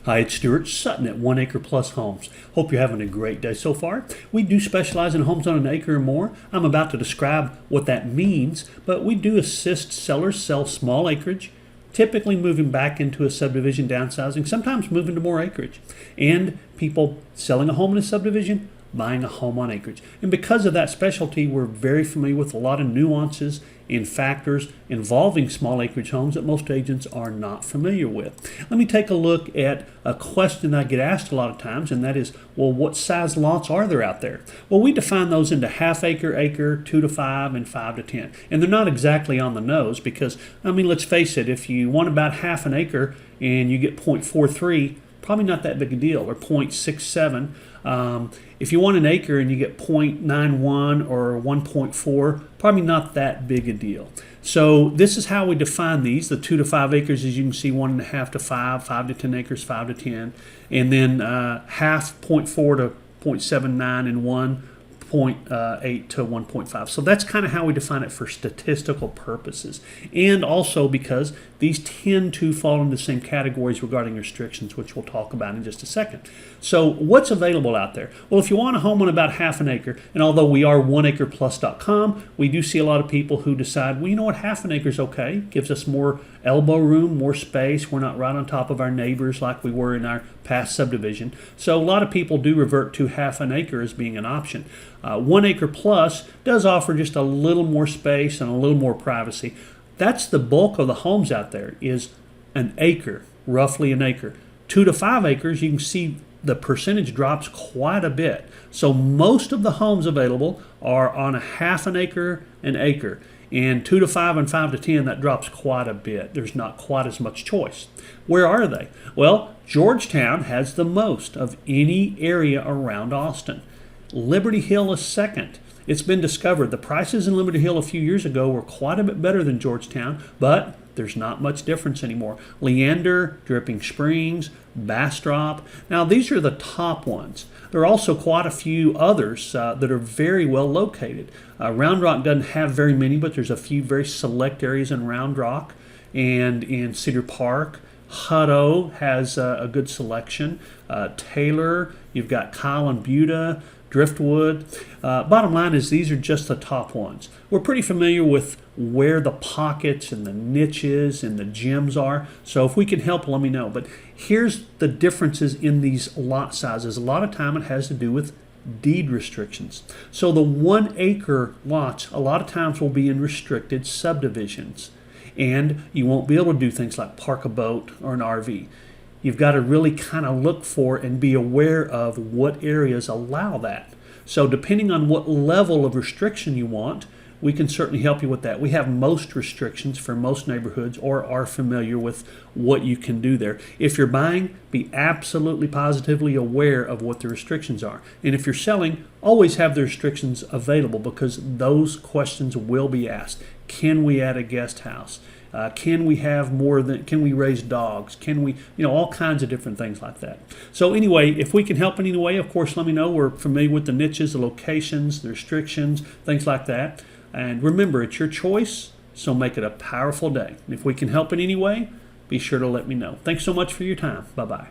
Hi, it's Stuart Sutton at Acre Plus Homes. Hope you're having a great day so far. We do specialize in homes on an acre or more. I'm about to describe what that means, but we do assist sellers sell small acreage, typically moving back into a subdivision downsizing, sometimes moving to more acreage, and people selling a home in a subdivision, buying a home on acreage. And because of that specialty, we're very familiar with a lot of nuances and factors involving small acreage homes that most agents are not familiar with. Let me take a look at a question I get asked a lot of times, and that is, well, what size lots are there out there? Well, we define those into half acre, acre, 2 to 5, and 5 to 10. And they're not exactly on the nose because, I mean, let's face it, if you want about half an acre and you get 0.43, probably not that big a deal, or 0.67. If you want an acre and you get 0.91 or 1.4, probably not that big a deal. So this is how we define these. The 2 to 5 acres, as you can see, 1.5 to 5, 5 to 10 acres, 5 to 10, and then half 0.4 to 0.79 and 1.8 to 1.5. So that's kind of how we define it for statistical purposes. And also because these tend to fall into the same categories regarding restrictions, which we'll talk about in just a second. So what's available out there? Well, if you want a home on about half an acre, and although we are oneacreplus.com, we do see a lot of people who decide, well, you know what, half an acre is okay. Gives us more elbow room, more space. We're not right on top of our neighbors like we were in our past subdivision. So a lot of people do revert to half an acre as being an option. 1 Acre Plus does offer just a little more space and a little more privacy. That's the bulk of the homes out there, is an acre, roughly an acre. 2 to 5 acres, you can see the percentage drops quite a bit. So most of the homes available are on a half an acre, and 2 to 5 and 5 to 10, that drops quite a bit. There's not quite as much choice. Where are they? Well, Georgetown has the most of any area around Austin. Liberty Hill is second. It's been discovered the prices in Liberty Hill a few years ago were quite a bit better than Georgetown, but there's not much difference anymore. Leander, Dripping Springs, Bastrop. Now, these are the top ones. There are also quite a few others that are very well located. Round Rock doesn't have very many, but there's a few very select areas in Round Rock and in Cedar Park. Hutto has a good selection. Taylor, you've got Kyle and Buda, Driftwood. Bottom line is these are just the top ones. We're pretty familiar with where the pockets and the niches and the gems are. So if we can help, let me know. But here's the differences in these lot sizes. A lot of time it has to do with deed restrictions. So the 1 acre lots a lot of times will be in restricted subdivisions. And you won't be able to do things like park a boat or an RV. You've got to really kind of look for and be aware of what areas allow that. So depending on what level of restriction you want, we can certainly help you with that. We have most restrictions for most neighborhoods or are familiar with what you can do there. If you're buying, be absolutely positively aware of what the restrictions are. And if you're selling, always have the restrictions available because those questions will be asked. Can we add a guest house? Can we have more than, can we raise dogs? Can we, all kinds of different things like that. So anyway, if we can help in any way, of course, let me know. We're familiar with the niches, the locations, the restrictions, things like that. And remember, it's your choice, so make it a powerful day. And if we can help in any way, be sure to let me know. Thanks so much for your time. Bye-bye.